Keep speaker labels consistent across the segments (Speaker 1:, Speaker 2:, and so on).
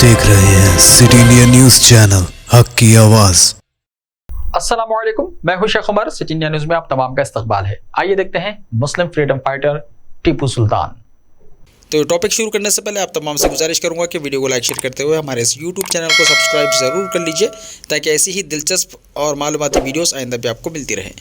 Speaker 1: देख रहे हैं सिटी इंडिया न्यूज चैनल हक की आवाज।
Speaker 2: अस्सलाम वालेकुम, मैं हूं Sheikh Umar. City India news में आप तमाम का इस्तकबाल है। आइए देखते हैं मुस्लिम फ्रीडम फाइटर टीपू सुल्तान।
Speaker 3: तो टॉपिक शुरू करने से पहले आप तमाम से गुजारिश करूंगा कि वीडियो को लाइक शेयर करते हुए हमारे इस यूट्यूब चैनल को सब्सक्राइब ज़रूर कर लीजिए ताकि ऐसी ही दिलचस्प और मालूमाती वीडियोस आइंदा भी आपको मिलती रहें।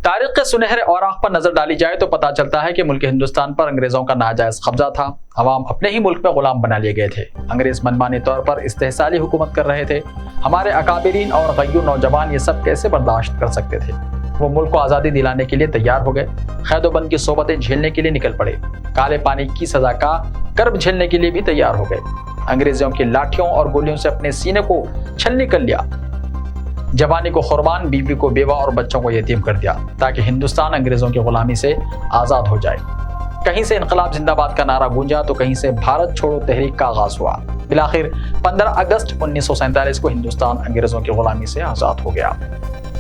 Speaker 2: तारीख के सुनहरे औराक पर नजर डाली जाए तो पता चलता है कि मुल्क हिंदुस्तान पर अंग्रेजों का नाजायज कब्जा था। अवाम अपने ही मुल्क में गुलाम बना लिए गए थे। अंग्रेज मनमानी तौर पर इस्तेहसाली हुकूमत कर रहे थे। हमारे अकाबिरीन और गय्यूर नौजवान ये सब कैसे बर्दाश्त कर सकते थे। वो मुल्क को आज़ादी दिलाने के लिए तैयार हो गए। खैदोबंद की सोबतें झेलने के लिए निकल पड़े। काले पानी की सजा का कर्ब झेलने के लिए भी तैयार हो गए। अंग्रेजों की लाठियों और गोलियों से अपने सीने को छलनी कर लिया। जवानी को कुर्बान, बीवी को बेवा और बच्चों को यतीम कर दिया ताकि हिंदुस्तान अंग्रेजों की गुलामी से आज़ाद हो जाए। कहीं से इनकलाब जिंदाबाद का नारा गूंजा तो कहीं से भारत छोड़ो तहरीक का आगाज हुआ। बिलाखिर 15 अगस्त 1947 को हिंदुस्तान अंग्रेजों की गुलामी से आज़ाद हो गया।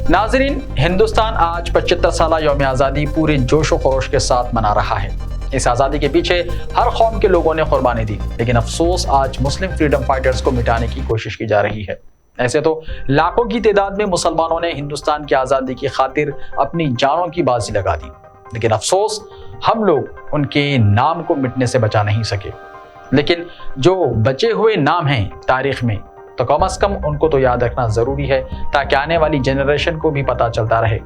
Speaker 2: नाजरीन, हिंदुस्तान आज 75 साल यौम आज़ादी पूरे जोश व खरोश के साथ मना रहा है। इस आज़ादी के पीछे हर कौम के लोगों ने कुर्बानी दी, लेकिन अफसोस आज मुस्लिम फ्रीडम फाइटर्स को मिटाने की कोशिश की जा रही है। ऐसे तो लाखों की तादाद में मुसलमानों ने हिंदुस्तान की आज़ादी की खातिर अपनी जानों की बाजी लगा दी, लेकिन अफसोस हम लोग उनके नाम को मिटने से बचा नहीं सके। लेकिन जो बचे हुए नाम हैं तारीख में, तो कम से कम उनको तो याद रखना ज़रूरी है ताकि आने वाली जनरेशन को भी पता चलता रहे।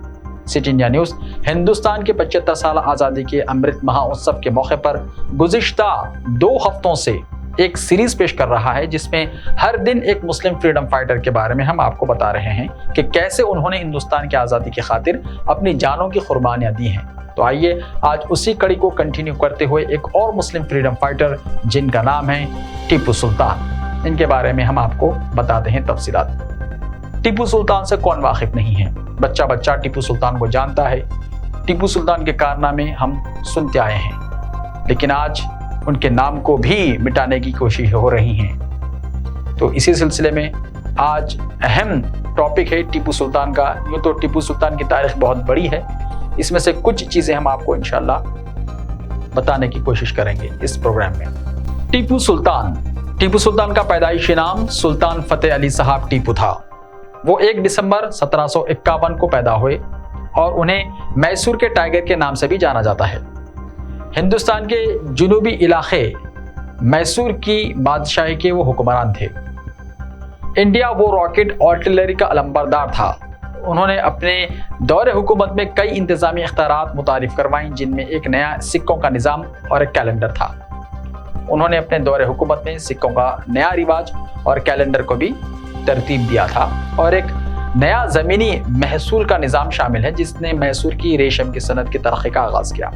Speaker 2: सिटी इंडिया न्यूज़ हिंदुस्तान के 75 साल आज़ादी के अमृत महोत्सव के मौके पर गुज़िश्ता 2 हफ्तों से एक सीरीज पेश कर रहा है, जिसमें हर दिन एक मुस्लिम फ्रीडम फाइटर के बारे में हम आपको बता रहे हैं कि कैसे उन्होंने हिंदुस्तान की आज़ादी की खातिर अपनी जानों की कुर्बानियाँ दी हैं। तो आइए आज उसी कड़ी को कंटिन्यू करते हुए एक और मुस्लिम फ्रीडम फाइटर जिनका नाम है टीपू सुल्तान, इनके बारे में हम आपको बताते हैं तफसीलात। टीपू सुल्तान से कौन वाकिफ नहीं है। बच्चा बच्चा टीपू सुल्तान को जानता है। टीपू सुल्तान के कारनामे हम सुनते आए हैं, लेकिन आज उनके नाम को भी मिटाने की कोशिश हो रही हैं। तो इसी सिलसिले में आज अहम टॉपिक है टीपू सुल्तान का। यूँ तो टीपू सुल्तान की तारीख बहुत बड़ी है, इसमें से कुछ चीज़ें हम आपको इंशाल्लाह बताने की कोशिश करेंगे इस प्रोग्राम में। टीपू सुल्तान का पैदाइशी नाम सुल्तान फतेह अली साहब टीपू था। वो 1 दिसंबर 1751 को पैदा हुए और उन्हें मैसूर के टाइगर के नाम से भी जाना जाता है। हिंदुस्तान के जुनूबी इलाके मैसूर की बादशाही के वो हुक्मरान थे। इंडिया वो रॉकेट आर्टिलरी का अलंबरदार था। उन्होंने अपने दौरे हुकूमत में कई इंतजामी इख्तियारात मुतारिफ करवाईं, जिनमें एक नया सिक्कों का निज़ाम और एक कैलेंडर था। उन्होंने अपने दौरे हुकूमत में सिक्कों का नया रिवाज और कैलेंडर को भी तरतीब दिया था, और एक नया ज़मीनी महसूल का निज़ाम शामिल है जिसने मैसूर की रेशम की सनत की तरक्की का आगाज़ किया।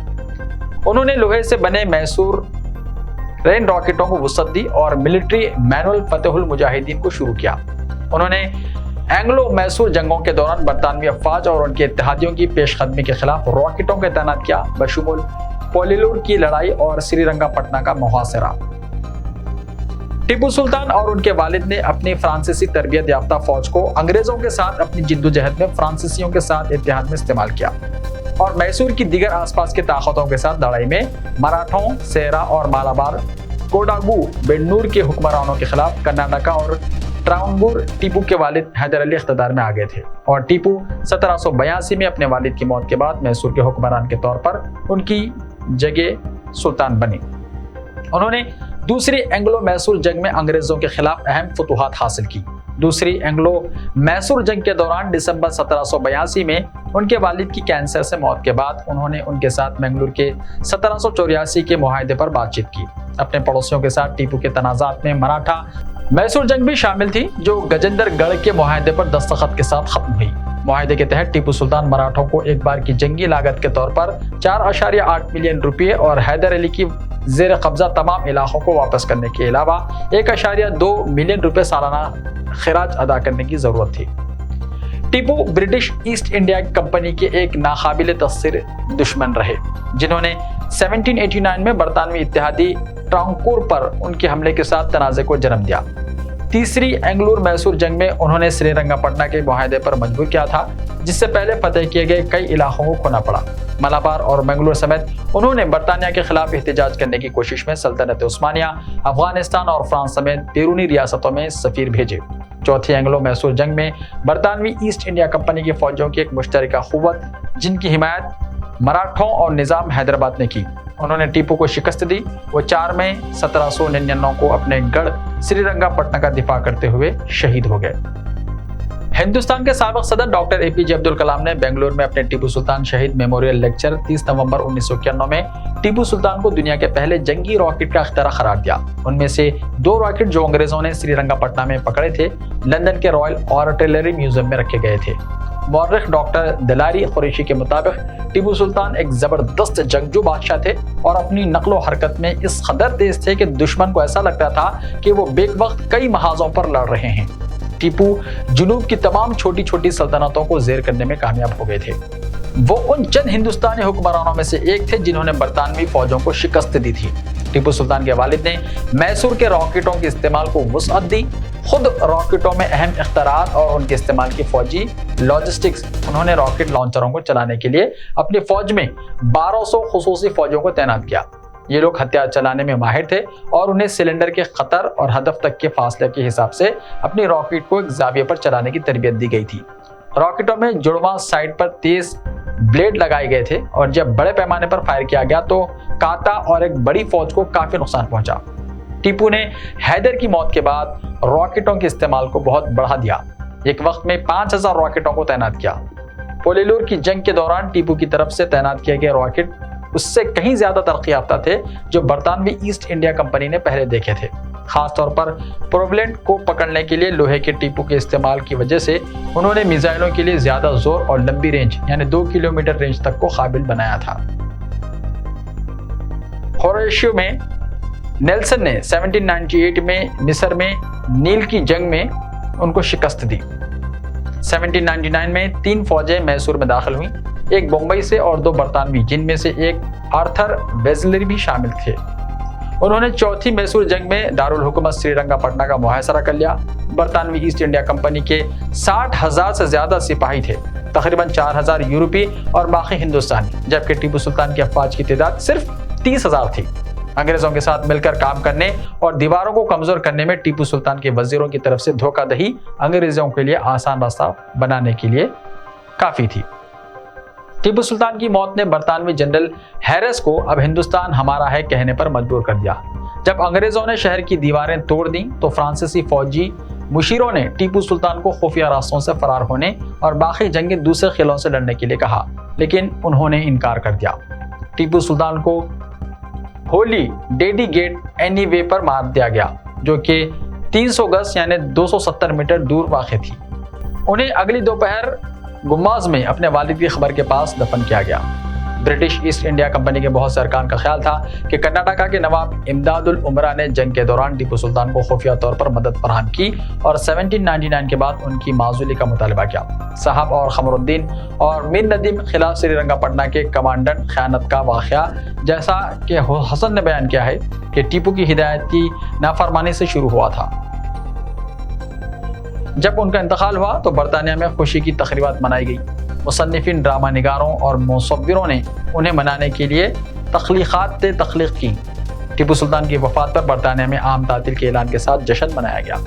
Speaker 2: उन्होंने लोहे से बने मैसूर रेन रॉकेटों को वुसअत दी और मिलिट्री मैनुअल फतेहुल मुजाहिदीन को शुरू किया। उन्होंने एंग्लो मैसूर जंगों के दौरान बरतानवी अफवाज और उनके इत्तेहादियों की पेशकदमी के खिलाफ रॉकेटों को तैनात किया, बशुमुल पोलिलुर की लड़ाई और श्रीरंगापटना का मुहासरा। टीपू सुल्तान और उनके वालिद ने अपनी फ्रांसीसी तरबियत याफ्ता फौज को अंग्रेजों के साथ अपनी जिद्दोजहद में फ्रांसीसियों के साथ इत्तेहाद में इस्तेमाल किया और मैसूर की दीगर आसपास की ताकतों के साथ लड़ाई में मराठों, सेरा और मालाबार, कोडागू, बेन्नूर के हुक्मरानों के खिलाफ कर्नाटका और ट्रावनकूर टीपू के वालिद हैदर अली इख्तियार में आ गए थे और टीपू 1782 में अपने वालिद की मौत के बाद मैसूर के हुक्मरान के तौर पर उनकी जगह सुल्तान बने। उन्होंने दूसरी एंग्लो मैसूर जंग में अंग्रेजों के खिलाफ अहम फतूहात हासिल की। दूसरी एंग्लो मैसूर जंग के दौरान दिसंबर 1782 में उनके वालिद की कैंसर से मौत के बाद उन्होंने उनके साथ मैंगलोर के 1784 के मुआहदे पर बातचीत की। अपने पड़ोसियों के साथ टीपू के तनाज़ात में मराठा मैसूर जंग भी शामिल थी, जो गजेंद्रगढ़ के मुआहदे पर दस्तखत के साथ खत्म हुई। मुआहदे के तहत टीपू सुल्तान मराठों को एक बार की जंगी लागत के तौर पर 4.8 मिलियन रुपये और हैदर अली की जेर कब्जा तमाम इलाकों को वापस करने के अलावा 1.2 मिलियन रुपये सालाना खराज अदा करने की जरूरत थी। Tipu British east India company के एक नाकाबिल तस्सीर दुश्मन रहे, जिन्होंने 1789 में बरतानवी इत्तेहादी ट्रावनकूर पर उनके हमले के साथ तनाज़े को जन्म दिया। तीसरी एंग्लोर मैसूर जंग में उन्होंने श्रीरंगपट्टना के मुआहदे पर मजबूर किया था, जिससे पहले फतेह किए गए कई इलाकों को खोना पड़ा। मलाबार और बेंगलुरु समेत उन्होंने बरतानिया के खिलाफ एहतजाज करने की कोशिश में सल्तनत उस्मानिया, अफगानिस्तान और फ्रांस समेत बैरूनी रियासतों में सफीर भेजे। चौथी एंग्लो मैसूर जंग में बरतानवी ईस्ट इंडिया कंपनी की फौजों की एक मुश्तरका कुव्वत, जिनकी हिमायत मराठों और निजाम हैदराबाद ने की, उन्होंने टीपू को शिकस्त दी। वो 4 मई 1799 को अपने गढ़ श्रीरंगपट्टना का दिफा करते हुए शहीद हो गए। हिंदुस्तान के साबिक सदर डॉक्टर एपीजे अब्दुल कलाम ने बेंगलुरु में अपने टीपू सुल्तान शहीद मेमोरियल लेक्चर 30 नवंबर 1991 में टीपू सुल्तान को दुनिया के पहले जंगी रॉकेट का इख्तिराअ करार दिया। उनमें से 2 रॉकेट जो अंग्रेजों ने श्रीरंगपट्टना में पकड़े थे, लंदन के रॉयल आर्टिलरी म्यूजियम में रखे गए थे। मौर्रिख डॉक्टर दलारी कुरैशी के मुताबिक टीपू सुल्तान एक जबरदस्त जंगजू बादशाह थे और अपनी नक्लो हरकत में इस कदर तेज थे कि दुश्मन को ऐसा लगता था कि वो बेवक्त कई महाजों पर लड़ रहे हैं। टीपू जुनूब की तमाम छोटी छोटी सल्तनतों को जेर करने में कामयाब हो गए थे। वो उन चंद हिंदुस्तानी हुक्मरानों में से एक थे जिन्होंने बरतानवी फौजों को शिकस्त दी थी। टीपू सुल्तान के वालिद ने मैसूर के रॉकेटों के इस्तेमाल को वुसअत दी। खुद रॉकेटों में अहम इख्तिरात और उनके इस्तेमाल की फौजी लॉजिस्टिक्स, उन्होंने रॉकेट लॉन्चरों को चलाने के लिए अपनी फौज में 1200 खुसूसी फौजियों को तैनात किया। ये लोग हथियार चलाने में माहिर थे और उन्हें सिलेंडर के खतर और हदफ तक के फासले के हिसाब से अपनी रॉकेट को एक जाविये पर चलाने की तरबियत दी गई थी। रॉकेटों में जुड़वां साइड पर तेज ब्लेड लगाए गए थे और जब बड़े पैमाने पर फायर किया गया तो काता और एक बड़ी फौज को काफी नुकसान पहुंचा। टीपू ने हैदर की मौत के बाद रॉकेटों के इस्तेमाल को बहुत बढ़ा दिया। एक वक्त में 5000 रॉकेटों को तैनात किया। पोलेलूर की जंग के दौरान टीपू की तरफ से तैनात किए गए रॉकेट उससे कहीं ज्यादा तरक्की याफ्ता थे जो बरतानवी ईस्ट इंडिया कंपनी ने पहले देखे थे। खासतौर पर प्रोवलेंट को पकड़ने के लिए लोहे के टीपू के इस्तेमाल की वजह से उन्होंने मिसाइलों के लिए ज्यादा जोर और लंबी रेंज यानी 2 किलोमीटर रेंज तक को काबिल बनाया था। होरेशियो में नेल्सन ने 1798 में मिस्र में नील की जंग में उनको शिकस्त दी। 1799 में 3 फौजें मैसूर में दाखिल हुई, एक बम्बई से और 2 बरतानवी, जिनमें से एक आर्थर वेजलरी भी शामिल थे। उन्होंने चौथी मैसूर जंग में दारुल हुकूमत श्रीरंगपट्टना का मुहासरा कर लिया। बरतानवी ईस्ट इंडिया कंपनी के 60,000 से ज्यादा सिपाही थे, तकरीबन 4000 यूरोपी और बाकी हिंदुस्तानी, जबकि टीपू सुल्तान की अफवाज की तादाद सिर्फ 30,000 थी। अंग्रेजों के साथ मिलकर काम करने और दीवारों को कमजोर करने में टीपू सुल्तान के वजीरों की तरफ से धोखाधही अंग्रेजों के लिए आसान रास्ता बनाने के लिए काफी थी। टीपू सुल्तान की मौत ने बरतानवी जनरल हैरिस को अब हिंदुस्तान हमारा है कहने पर मजबूर कर दिया। जब अंग्रेजों ने शहर की दीवारें तोड़ दी तो फ्रांसीसी फौजी मुशीरों ने टीपू सुल्तान को खुफिया रास्तों से फरार होने और बाकी जंगें दूसरे किलों से लड़ने के लिए कहा, लेकिन उन्होंने इनकार कर दिया। टीपू सुल्तान को होली डेडी गेट एनीवे पर मार दिया गया, जो कि 300 गज यानी 270 मीटर दूर वाक़ थी। उन्हें अगली दोपहर गुम्माज में अपने वालिद की खबर के पास दफन किया गया। ब्रिटिश ईस्ट इंडिया कंपनी के बहुत से अरकान का ख्याल था कि कर्नाटका के नवाब इमदादुल उमरा ने जंग के दौरान टीपू सुल्तान को खुफिया तौर पर मदद फराहम की और 1799 के बाद उनकी माजूली का मुतालबा किया। साहब और खमरुद्दीन और मीर नदीम खिलाफ श्रीरंगपट्टना के कमांडेंट खयानत का वाक़या, जैसा कि हसन ने बयान किया है कि टीपू की हिदायत की नाफरमानी से शुरू हुआ था। जब उनका इंतकाल हुआ तो बरतानिया में खुशी की तकरीबात मनाई गई। मुसन्निफिन, ड्रामा निगारों और मुसव्विरों ने उन्हें मनाने के लिए तख्लीक़ात तख्लीक़ की। टीपू सुल्तान की वफ़ात पर बरतानिया में आम तातील के ऐलान के साथ जश्न मनाया गया।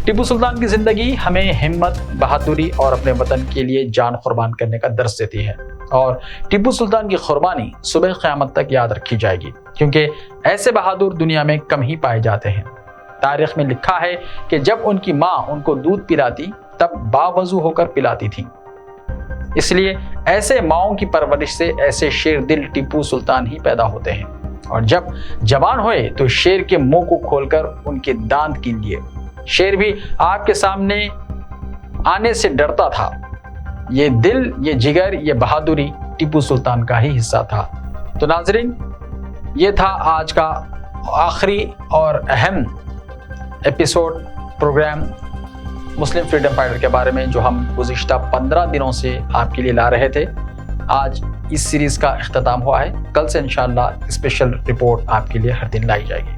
Speaker 2: टीपू सुल्तान की ज़िंदगी हमें हिम्मत, बहादुरी और अपने वतन के लिए जान कुर्बान करने का दर्स देती है और टीपू सुल्तान की कुर्बानी सुबह क़यामत तक याद रखी जाएगी, क्योंकि ऐसे बहादुर दुनिया में कम ही पाए जाते हैं। तारीख में लिखा है कि जब उनकी माँ उनको दूध पिलाती तब बावजू होकर पिलाती थी। इसलिए ऐसे माओं की परवरिश से ऐसे शेर दिल टीपू सुल्तान ही पैदा होते हैं, और जब जवान हुए तो शेर के मुंह को खोलकर उनके दांत कीन लिए। शेर भी आपके सामने आने से डरता था। ये दिल, ये जिगर, ये बहादुरी टीपू सुल्तान का ही हिस्सा था। तो नाजरीन, ये था आज का आखिरी और अहम एपिसोड प्रोग्राम मुस्लिम फ्रीडम फाइटर के बारे में, जो हम गुज़िश्ता 15 दिनों से आपके लिए ला रहे थे। आज इस सीरीज़ का इख्तिताम हुआ है। कल से इंशाअल्लाह स्पेशल रिपोर्ट आपके लिए हर दिन लाई जाएगी।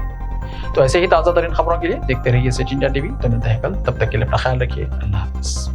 Speaker 2: تو ایسے ہی تازہ ترین خبروں کے لیے دیکھتے رہیے سچ انڈیا ٹی وی. تو ملتے ہیں کل, تب تک کے لیے اپنا خیال رکھیے. اللہ حافظ.